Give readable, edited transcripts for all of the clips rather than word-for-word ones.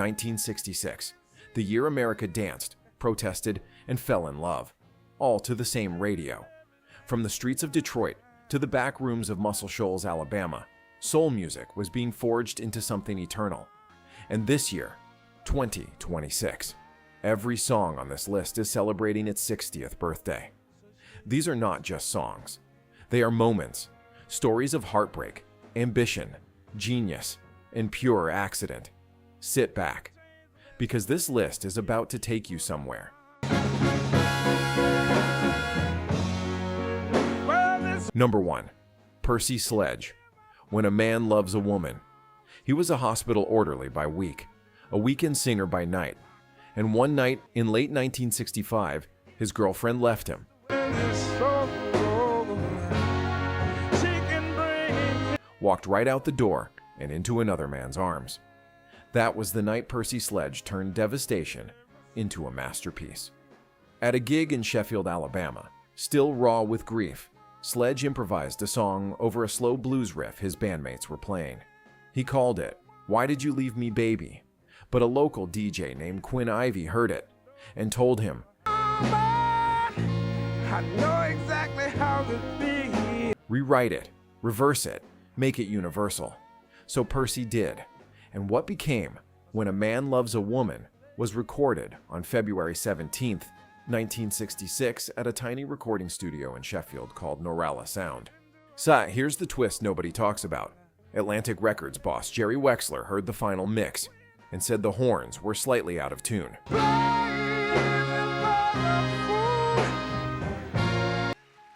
1966, the year America danced, protested, and fell in love, all to the same radio. From the streets of Detroit to the back rooms of Muscle Shoals, Alabama, soul music was being forged into something eternal. And this year, 2026, every song on this list is celebrating its 60th birthday. These are not just songs. They are moments, stories of heartbreak, ambition, genius, and pure accident. Sit back, because this list is about to take you somewhere. Number 1. Percy Sledge, When a Man Loves a Woman. He was a hospital orderly by week, a weekend singer by night, and one night in late 1965, his girlfriend left him. Walked right out the door and into another man's arms. That was the night Percy Sledge turned devastation into a masterpiece. At a gig in Sheffield, Alabama, still raw with grief, Sledge improvised a song over a slow blues riff his bandmates were playing. He called it, "Why Did You Leave Me, Baby?" But a local DJ named Quinn Ivy heard it and told him, "I know exactly how to be." Rewrite it, reverse it, make it universal. So Percy did, and what became When a Man Loves a Woman was recorded on February 17th, 1966 at a tiny recording studio in Sheffield called Norala Sound. So here's the twist nobody talks about. Atlantic Records boss Jerry Wexler heard the final mix and said the horns were slightly out of tune.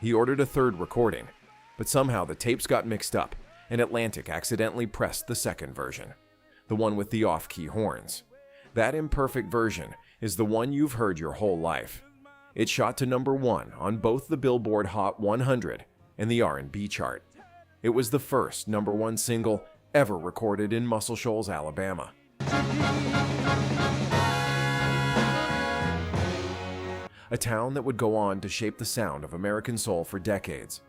He ordered a third recording, but somehow the tapes got mixed up and Atlantic accidentally pressed the second version, the one with the off-key horns. That imperfect version is the one you've heard your whole life. It shot to number 1 on both the Billboard Hot 100 and the R&B chart. It was the first number 1 single ever recorded in Muscle Shoals, Alabama. A town that would go on to shape the sound of American soul for decades.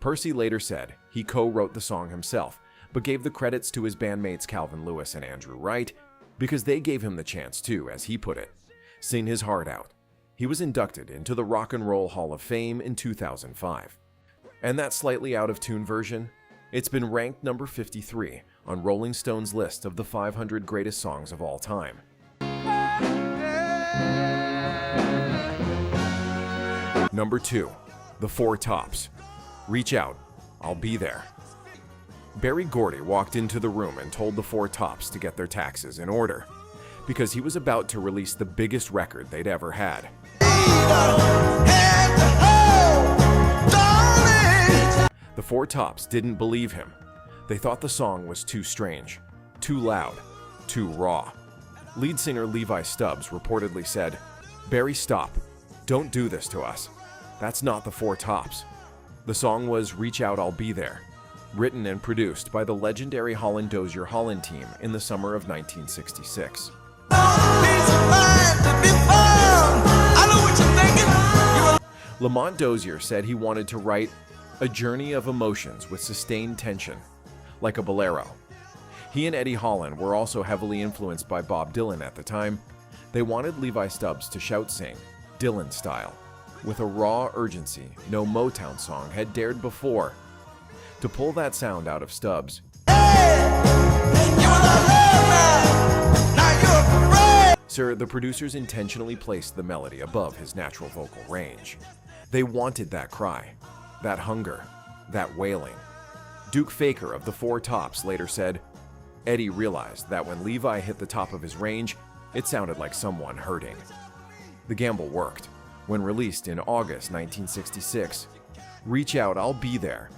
Percy later said he co-wrote the song himself, but gave the credits to his bandmates Calvin Lewis and Andrew Wright because they gave him the chance to, as he put it, sing his heart out. He was inducted into the Rock and Roll Hall of Fame in 2005. And that slightly out-of-tune version, it's been ranked number 53 on Rolling Stone's list of the 500 greatest songs of all time. Number 2. The Four Tops. Reach Out, I'll Be There. Berry Gordy walked into the room and told the Four Tops to get their taxes in order, because he was about to release the biggest record they'd ever had. The Four Tops didn't believe him. They thought the song was too strange, too loud, too raw. Lead singer Levi Stubbs reportedly said, "Berry, stop. Don't do this to us. That's not the Four Tops." The song was Reach Out, I'll Be There, written and produced by the legendary Holland Dozier Holland team in the summer of 1966. Lamont Dozier said he wanted to write a journey of emotions with sustained tension, like a bolero. He and Eddie Holland were also heavily influenced by Bob Dylan at the time. They wanted Levi Stubbs to shout-sing, Dylan style, with a raw urgency no Motown song had dared before. To pull that sound out of Stubbs, Sir, the producers intentionally placed the melody above his natural vocal range. They wanted that cry, that hunger, that wailing. Duke Faker of the Four Tops later said, Eddie realized that when Levi hit the top of his range, it sounded like someone hurting. The gamble worked. When released in August 1966, Reach Out, I'll Be There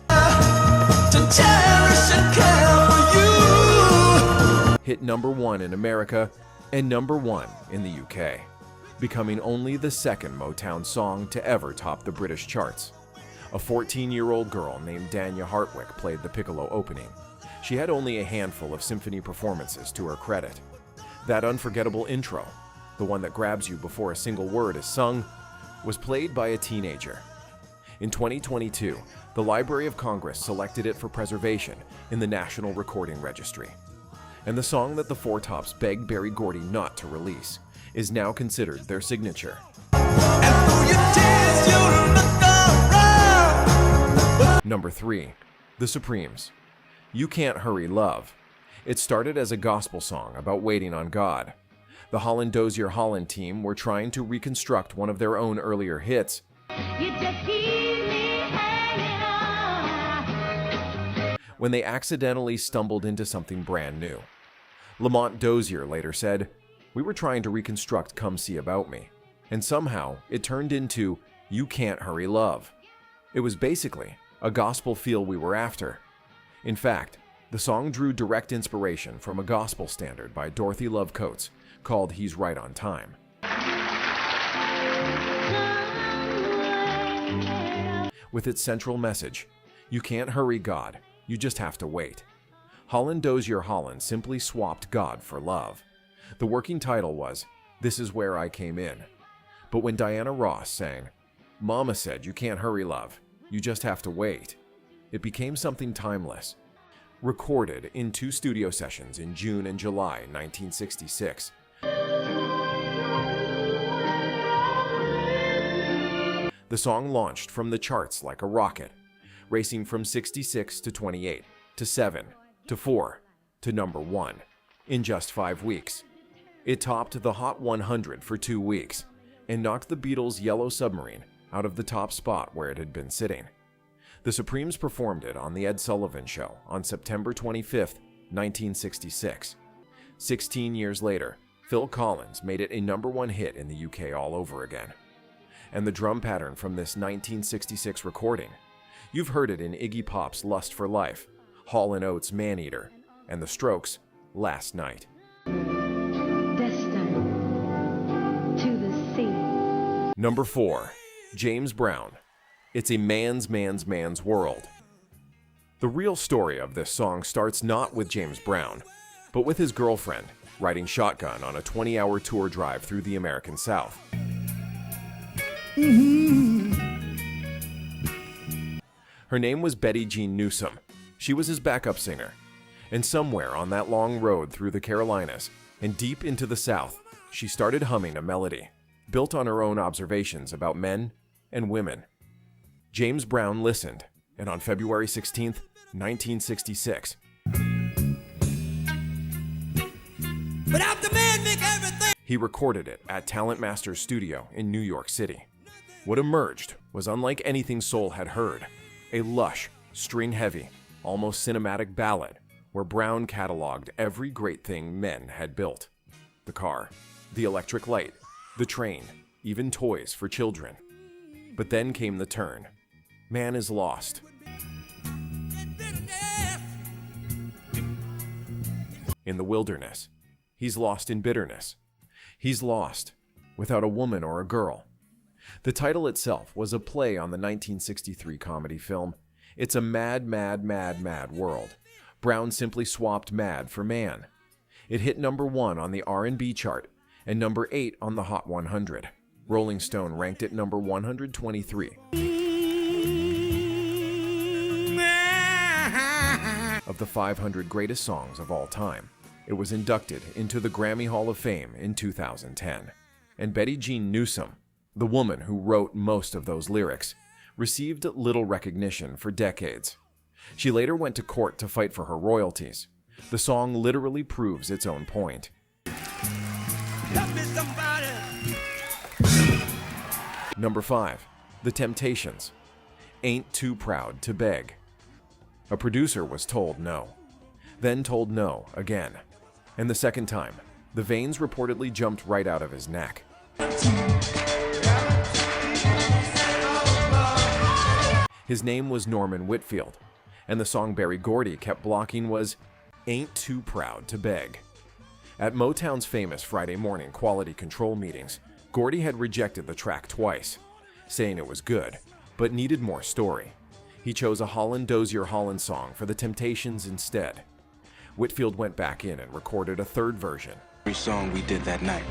hit number 1 in America and number 1 in the UK, becoming only the second Motown song to ever top the British charts. A 14-year-old girl named Danya Hartwick played the piccolo opening. She had only a handful of symphony performances to her credit. That unforgettable intro, the one that grabs you before a single word is sung, was played by a teenager. In 2022, the Library of Congress selected it for preservation in the National Recording Registry. and the song that the Four Tops begged Berry Gordy not to release is now considered their signature. Number 3. The Supremes. You Can't Hurry Love. It started as a gospel song about waiting on God. The Holland Dozier Holland team were trying to reconstruct one of their own earlier hits. You just keep me hanging on. When they accidentally stumbled into something brand new. Lamont Dozier later said, "We were trying to reconstruct Come See About Me, and somehow it turned into You Can't Hurry Love." It was basically a gospel feel we were after. In fact, the song drew direct inspiration from a gospel standard by Dorothy Love Coates called He's Right on Time. With its central message, you can't hurry God, you just have to wait. Holland Dozier Holland simply swapped God for love. The working title was This Is Where I Came In. But when Diana Ross sang, Mama said you can't hurry love, you just have to wait, it became something timeless. Recorded in 2 studio sessions in June and July 1966. The song launched from the charts like a rocket, racing from 66 to 28 to 7 to 4 to number 1 in just 5 weeks. It topped the Hot 100 for 2 weeks and knocked the Beatles' Yellow Submarine out of the top spot where it had been sitting. The Supremes performed it on The Ed Sullivan Show on September 25, 1966. 16 years later, Phil Collins made it a number 1 hit in the UK all over again. And the drum pattern from this 1966 recording, you've heard it in Iggy Pop's Lust for Life, Hall & Oates' Man-Eater, and The Strokes' Last Night. Destined to the sea. Number 4. James Brown. It's a man's world. The real story of this song starts not with James Brown, but with his girlfriend riding shotgun on a 20-hour tour drive through the American South. Her name was Betty Jean Newsom. She was his backup singer. And somewhere on that long road through the Carolinas and deep into the South, she started humming a melody built on her own observations about men and women. James Brown listened, and on February 16, 1966, he recorded it at Talent Master's studio in New York City. What emerged was unlike anything soul had heard, a lush, string-heavy, almost cinematic ballad where Brown cataloged every great thing men had built. The car, the electric light, the train, even toys for children. But then came the turn. Man is lost. In the wilderness. He's lost in bitterness. He's lost without a woman or a girl. The title itself was a play on the 1963 comedy film It's a Mad, Mad, Mad, Mad World. Brown simply swapped mad for man. It hit number 1 on the R&B chart and number 8 on the Hot 100. Rolling Stone ranked it number 123. Of the 500 greatest songs of all time. It was inducted into the Grammy Hall of Fame in 2010. And Betty Jean Newsom, the woman who wrote most of those lyrics, received little recognition for decades. She later went to court to fight for her royalties. The song literally proves its own point. Number 5. The Temptations. Ain't Too Proud to Beg. A producer was told no, then told no again, and the second time, the veins reportedly jumped right out of his neck. His name was Norman Whitfield, and the song Berry Gordy kept blocking was Ain't Too Proud to Beg. At Motown's famous Friday morning quality control meetings, Gordy had rejected the track twice, saying it was good, but needed more story. He chose a Holland Dozier Holland song for the Temptations instead. Whitfield went back in and recorded a third version. Every song we did that night.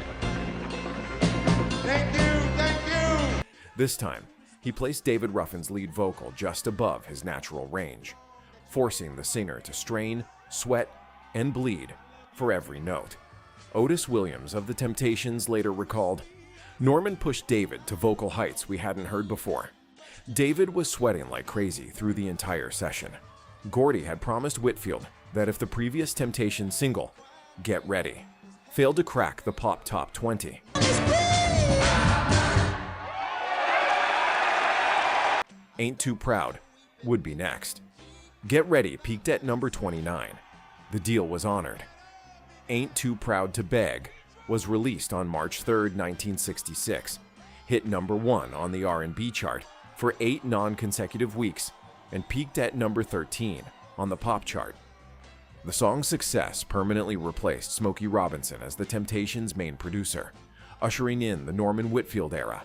Thank you. This time, he placed David Ruffin's lead vocal just above his natural range, forcing the singer to strain, sweat, and bleed for every note. Otis Williams of The Temptations later recalled, "Norman pushed David to vocal heights we hadn't heard before. David was sweating like crazy through the entire session. Gordy had promised Whitfield that if the previous Temptations single, Get Ready, failed to crack the pop top 20, Ain't Too Proud would be next. Get Ready peaked at number 29. The deal was honored. Ain't Too Proud to Beg was released on March 3, 1966, hit number 1 on the R&B chart for 8 non-consecutive weeks, and peaked at number 13 on the pop chart. The song's success permanently replaced Smokey Robinson as the Temptations' main producer, ushering in the Norman Whitfield era.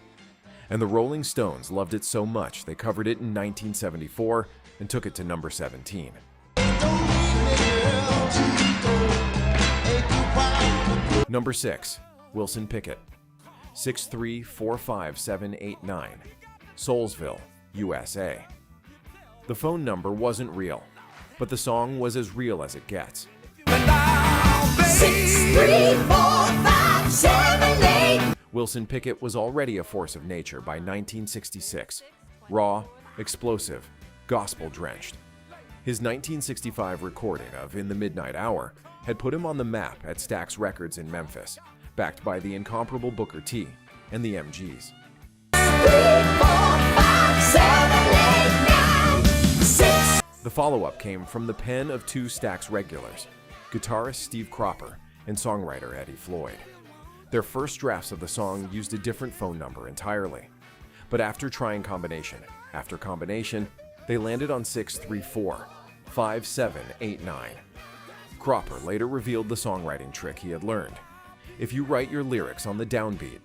And the Rolling Stones loved it so much they covered it in 1974 and took it to number 17. Number 6, Wilson Pickett, 6345789, Soulsville, USA. The phone number wasn't real, but the song was as real as it gets. 6345788. Wilson Pickett was already a force of nature by 1966, raw, explosive, gospel-drenched. His 1965 recording of In the Midnight Hour had put him on the map at Stax Records in Memphis, backed by the incomparable Booker T and the MGs. 6345789. The follow-up came from the pen of 2 Stax regulars, guitarist Steve Cropper and songwriter Eddie Floyd. Their first drafts of the song used a different phone number entirely, but after trying combination after combination, they landed on 6345789. Cropper later revealed the songwriting trick he had learned. If you write your lyrics on the downbeat,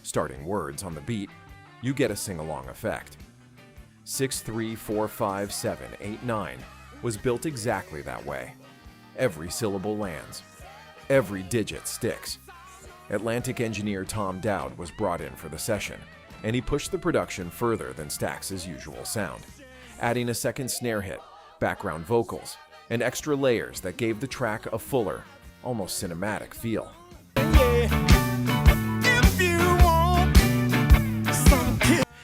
starting words on the beat, you get a sing-along effect. 6345789 was built exactly that way. Every syllable lands. Every digit sticks. Atlantic engineer Tom Dowd was brought in for the session, and he pushed the production further than Stax's usual sound, adding a second snare hit, background vocals, and extra layers that gave the track a fuller, almost cinematic feel.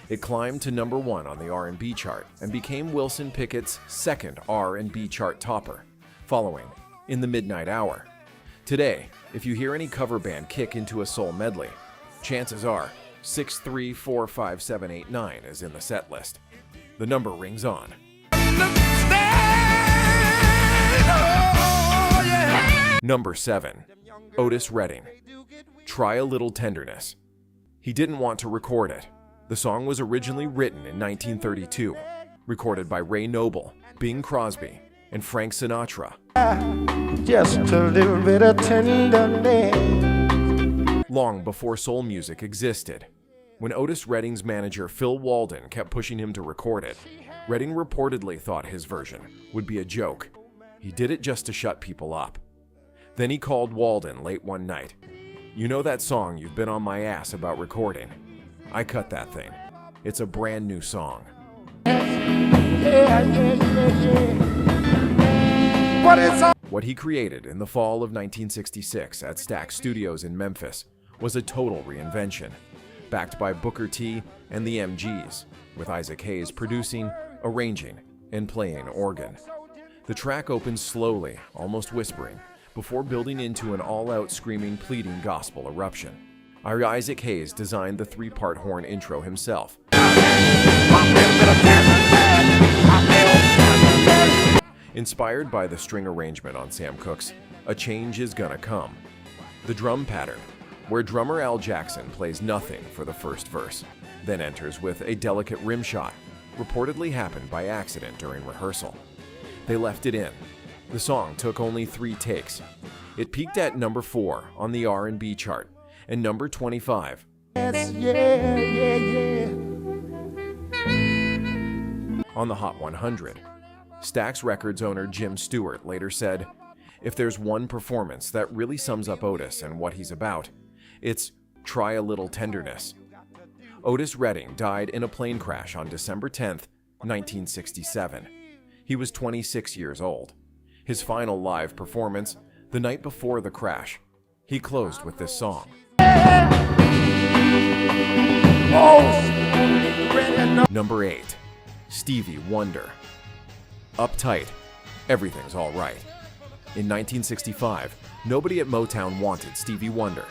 It climbed to number 1 on the R&B chart and became Wilson Pickett's second R&B chart topper, following In the Midnight Hour. Today, if you hear any cover band kick into a soul medley, chances are 6345789 is in the set list. The number rings on. Number 7, Otis Redding, Try a Little Tenderness. He didn't want to record it. The song was originally written in 1932, recorded by Ray Noble, Bing Crosby, and Frank Sinatra. Just a little bit of tenderness. Long before soul music existed. When Otis Redding's manager Phil Walden kept pushing him to record it, Redding reportedly thought his version would be a joke. He did it just to shut people up. Then he called Walden late one night. "You know that song you've been on my ass about recording? I cut that thing. It's a brand new song." What he created in the fall of 1966 at Stax Studios in Memphis was a total reinvention, backed by Booker T and the MGs, with Isaac Hayes producing, arranging, and playing organ. The track opens slowly, almost whispering, before building into an all-out screaming, pleading gospel eruption. Isaac Hayes designed the 3-part horn intro himself. Inspired by the string arrangement on Sam Cooke's A Change Is Gonna Come. The drum pattern, where drummer Al Jackson plays nothing for the first verse, then enters with a delicate rim shot, reportedly happened by accident during rehearsal. They left it in. The song took only 3 takes. It peaked at number 4 on the R&B chart and number 25 on the Hot 100. Stax Records owner Jim Stewart later said, "If there's one performance that really sums up Otis and what he's about, it's Try a Little Tenderness." Otis Redding died in a plane crash on December 10, 1967. He was 26 years old. His final live performance, the night before the crash, he closed with this song. Number 8, Stevie Wonder. Uptight, Everything's All Right. In 1965, nobody at Motown wanted Stevie Wonder.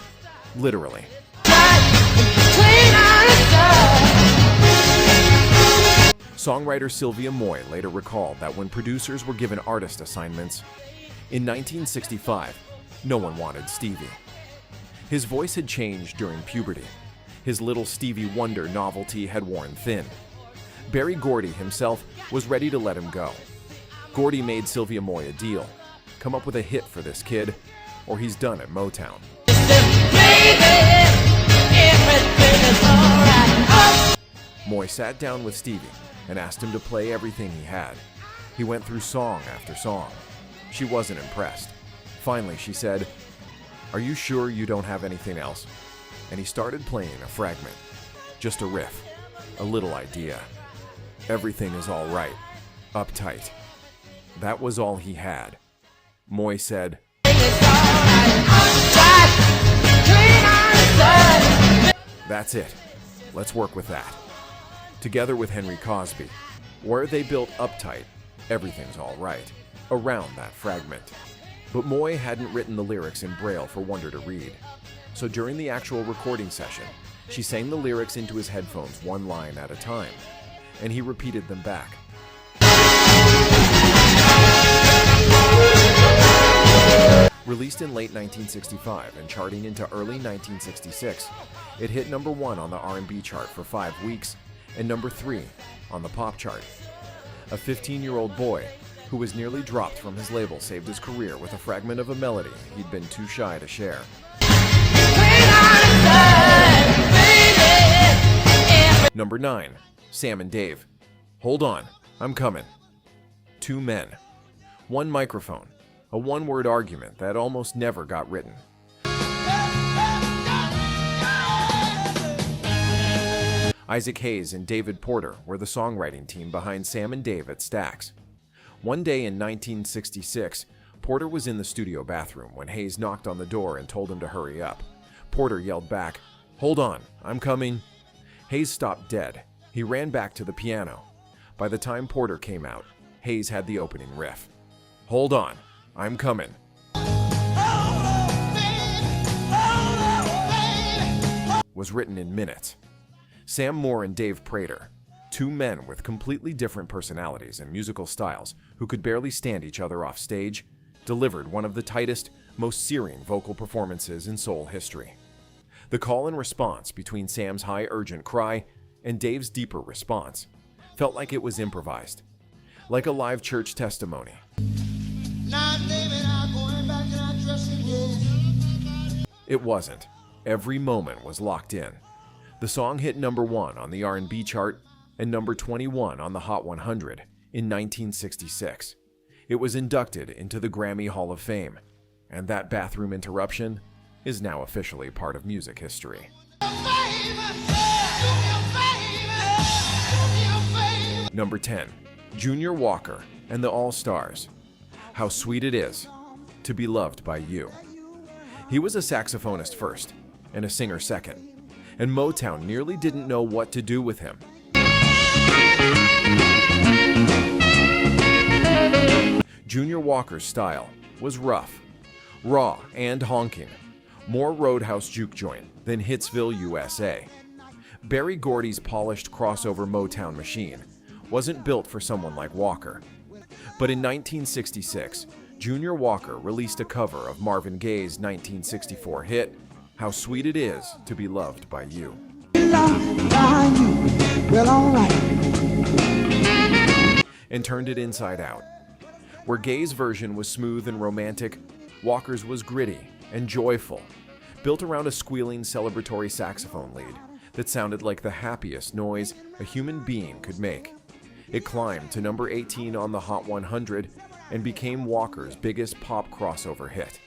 Literally. Songwriter Sylvia Moy later recalled that when producers were given artist assignments, in 1965, no one wanted Stevie. His voice had changed during puberty. His little Stevie Wonder novelty had worn thin. Berry Gordy himself was ready to let him go. Gordy made Sylvia Moy a deal. Come up with a hit for this kid, or he's done at Motown. Moy sat down with Stevie and asked him to play everything he had. He went through song after song. She wasn't impressed. Finally, she said, "Are you sure you don't have anything else?" And he started playing a fragment. Just a riff, a little idea. Everything is all right, uptight. That was all he had. Moy said, "That's it. Let's work with that." Together with Henry Cosby, where they built Uptight, Everything's All Right, around that fragment. But Moy hadn't written the lyrics in Braille for Wonder to read. So during the actual recording session, she sang the lyrics into his headphones one line at a time, and he repeated them back. Released in late 1965 and charting into early 1966, it hit number 1 on the R&B chart for 5 weeks and number 3 on the pop chart. A 15-year-old boy who was nearly dropped from his label saved his career with a fragment of a melody he'd been too shy to share. Number 9, Sam and Dave. Hold on, I'm coming. Two men, one microphone, a one-word argument that almost never got written. Isaac Hayes and David Porter were the songwriting team behind Sam and Dave at Stax. One day in 1966, Porter was in the studio bathroom when Hayes knocked on the door and told him to hurry up. Porter yelled back, "Hold on, I'm coming." Hayes stopped dead. He ran back to the piano. By the time Porter came out, Hayes had the opening riff. "Hold on, I'm coming." Was written in minutes. Sam Moore and Dave Prater, two men with completely different personalities and musical styles who could barely stand each other off stage, delivered one of the tightest, most searing vocal performances in soul history. The call and response between Sam's high urgent cry and Dave's deeper response felt like it was improvised, like a live church testimony. It wasn't. Every moment was locked in. The song hit number 1 on the R&B chart and number 21 on the Hot 100 in 1966. It was inducted into the Grammy Hall of Fame, and that bathroom interruption is now officially part of music history. Number 10, Junior Walker and the All-Stars. How Sweet It Is to Be Loved by You. He was a saxophonist first and a singer second, and Motown nearly didn't know what to do with him. Junior Walker's style was rough, raw, and honking, more Roadhouse juke joint than Hitsville, USA. Berry Gordy's polished crossover Motown machine wasn't built for someone like Walker. But in 1966, Junior Walker released a cover of Marvin Gaye's 1964 hit, How Sweet It Is to Be Loved by You. And turned it inside out. Where Gaye's version was smooth and romantic, Walker's was gritty and joyful, built around a squealing celebratory saxophone lead that sounded like the happiest noise a human being could make. It climbed to number 18 on the Hot 100 and became Walker's biggest pop crossover hit.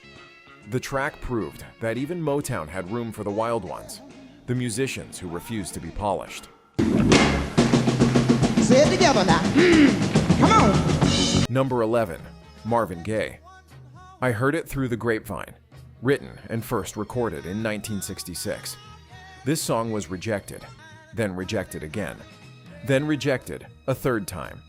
The track proved that even Motown had room for the wild ones, the musicians who refused to be polished. Say it together now. Come on. Number 11. Marvin Gaye. I Heard It Through the Grapevine. Written and first recorded in 1966. This song was rejected, then rejected again, then rejected a third time.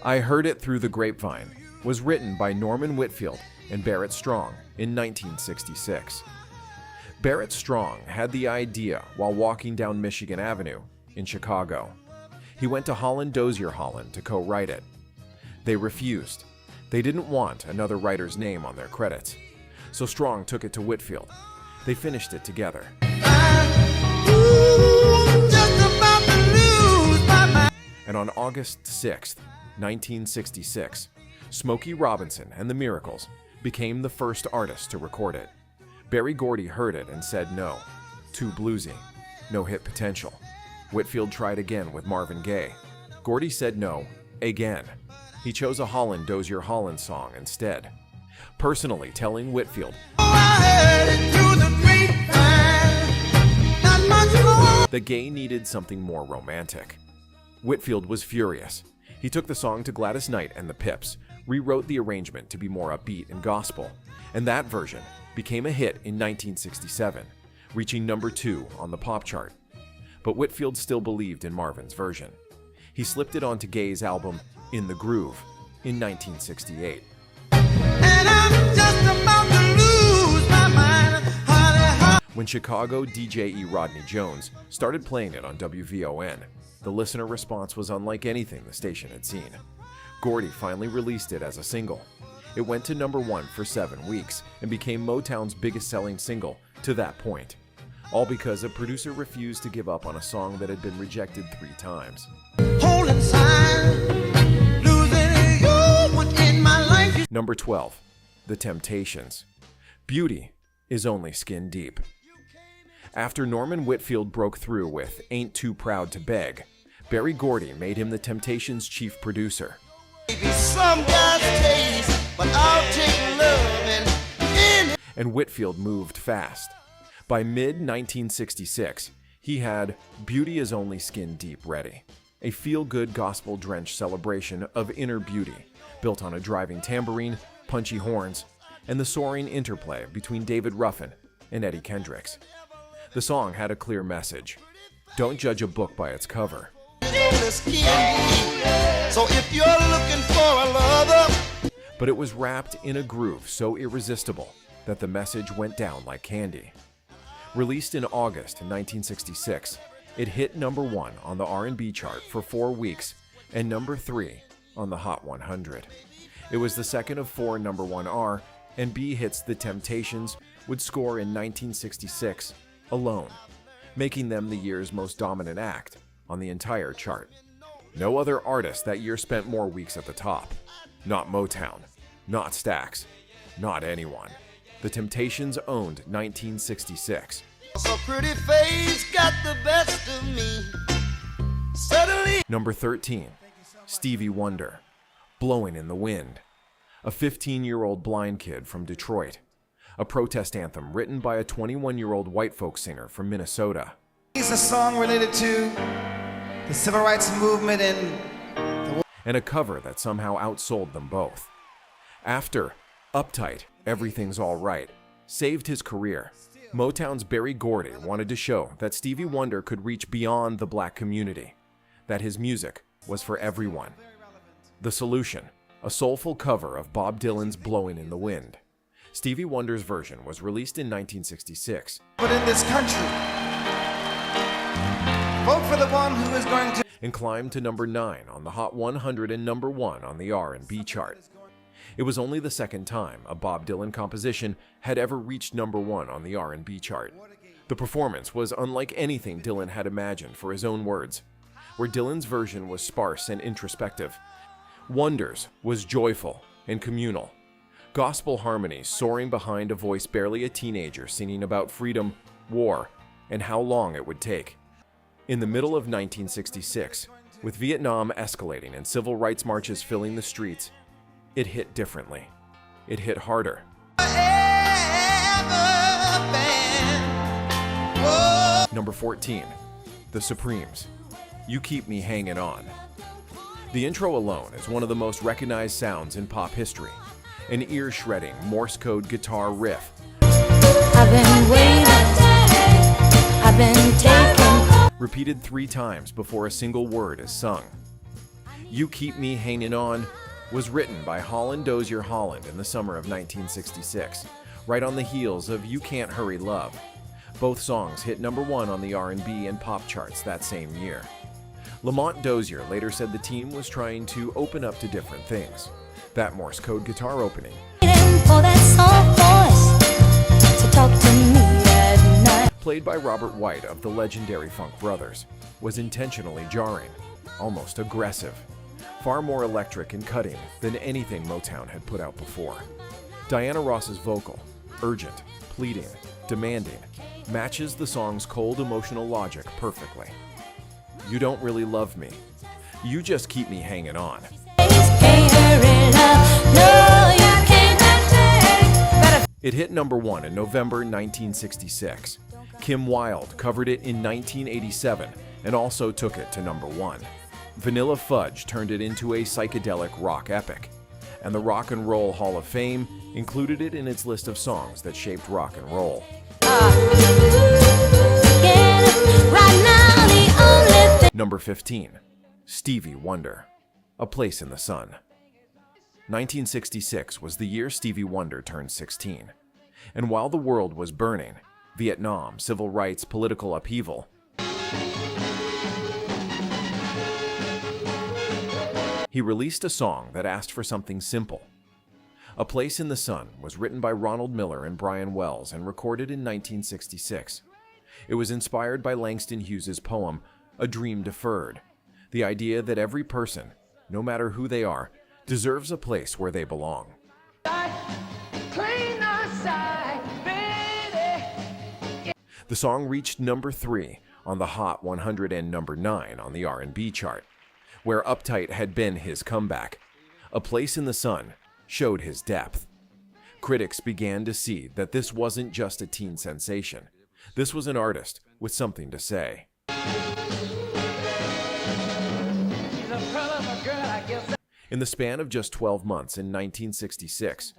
I Heard It Through the Grapevine was written by Norman Whitfield and Barrett Strong in 1966. Barrett Strong had the idea while walking down Michigan Avenue in Chicago. He went to Holland Dozier Holland to co-write it. They refused. They didn't want another writer's name on their credits. So Strong took it to Whitfield. They finished it together. And on August 6th, 1966, Smokey Robinson and the Miracles became the first artists to record it. Berry Gordy heard it and said no, too bluesy, no hit potential. Whitfield tried again with Marvin Gaye. Gordy said no, again. He chose a Holland Dozier Holland song instead, personally telling Whitfield that Gaye needed something more romantic. Whitfield was furious. He took the song to Gladys Knight and the Pips, rewrote the arrangement to be more upbeat and gospel, and that version became a hit in 1967, reaching number 2 on the pop chart. But Whitfield still believed in Marvin's version. He slipped it onto Gaye's album In the Groove in 1968. When Chicago DJ E. Rodney Jones started playing it on WVON, the listener response was unlike anything the station had seen. Gordy finally released it as a single. It went to number 1 for 7 weeks and became Motown's biggest-selling single to that point, all because a producer refused to give up on a song that had been rejected 3 times. Number 12. The Temptations. Beauty is Only Skin Deep. After Norman Whitfield broke through with Ain't Too Proud to Beg, Berry Gordy made him the Temptations' chief producer. And Whitfield moved fast. By mid-1966, he had Beauty is Only Skin Deep ready, a feel-good gospel-drenched celebration of inner beauty, built on a driving tambourine, punchy horns, and the soaring interplay between David Ruffin and Eddie Kendricks. The song had a clear message. Don't judge a book by its cover. But it was wrapped in a groove so irresistible that the message went down like candy. Released in August 1966, it hit number 1 on the R&B chart for 4 weeks and number 3 on the Hot 100. It was the second of 4 number 1 R and B hits The Temptations would score in 1966 alone, making them the year's most dominant act on the entire chart. No other artist that year spent more weeks at the top. Not Motown, not Stax, not anyone. The Temptations owned 1966. So pretty face got the best of me. Suddenly. Number 13. Stevie Wonder. Blowing in the Wind. A 15-year-old blind kid from Detroit. A protest anthem written by a 21-year-old white folk singer from Minnesota. It's a song related to the civil rights movement and a cover that somehow outsold them both. After Uptight, Everything's All Right saved his career, Motown's Berry Gordy wanted to show that Stevie Wonder could reach beyond the black community, that his music was for everyone. The solution, a soulful cover of Bob Dylan's Blowing in the Wind. Stevie Wonder's version was released in 1966. But in this country, vote for the one who is going to... And climbed to number 9 on the Hot 100 and number 1 on the R&B chart. It was only the second time a Bob Dylan composition had ever reached number 1 on the R&B chart. The performance was unlike anything Dylan had imagined for his own words. Where Dylan's version was sparse and introspective, Wonder's was joyful and communal. Gospel harmonies soaring behind a voice barely a teenager singing about freedom, war, and how long it would take. In the middle of 1966, with Vietnam escalating and civil rights marches filling the streets, it hit differently. It hit harder. Number 14, The Supremes. You Keep Me Hanging On. The intro alone is one of the most recognized sounds in pop history, an ear-shredding Morse code guitar riff. I've been waiting, I've been taking. Repeated 3 times before a single word is sung. You Keep Me Hanging On was written by Holland Dozier Holland in the summer of 1966, right on the heels of You Can't Hurry Love. Both songs hit #1 on the R&B and pop charts that same year. Lamont Dozier later said the team was trying to open up to different things. That Morse code guitar opening, For that soft voice to talk to me at night. played by Robert White of the legendary Funk Brothers, was intentionally jarring, almost aggressive, far more electric and cutting than anything Motown had put out before. Diana Ross's vocal, urgent, pleading, demanding, matches the song's cold emotional logic perfectly. You don't really love me. You just keep me hanging on. It hit #1 in November 1966. Kim Wilde covered it in 1987 and also took it to #1. Vanilla Fudge turned it into a psychedelic rock epic, and the Rock and Roll Hall of Fame included it in its list of songs that shaped rock and roll. Number 15, Stevie Wonder, A Place in the Sun. 1966 was the year Stevie Wonder turned 16, and while the world was burning, Vietnam, civil rights, political upheaval, he released a song that asked for something simple. A Place in the Sun was written by Ronald Miller and Brian Wells and recorded in 1966. It was inspired by Langston Hughes's poem, A Dream Deferred, the idea that every person, no matter who they are, deserves a place where they belong. The song reached #3 on the Hot 100 and #9 on the R&B chart, where Uptight had been his comeback. A Place in the Sun showed his depth. Critics began to see that this wasn't just a teen sensation. This was an artist with something to say. In the span of just 12 months in 1966,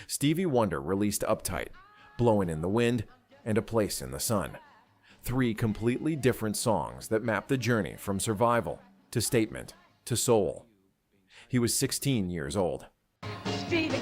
Stevie Wonder released Uptight, Blowin' in the Wind, and A Place in the Sun. 3 completely different songs that map the journey from survival to statement to soul. He was 16 years old. Stevie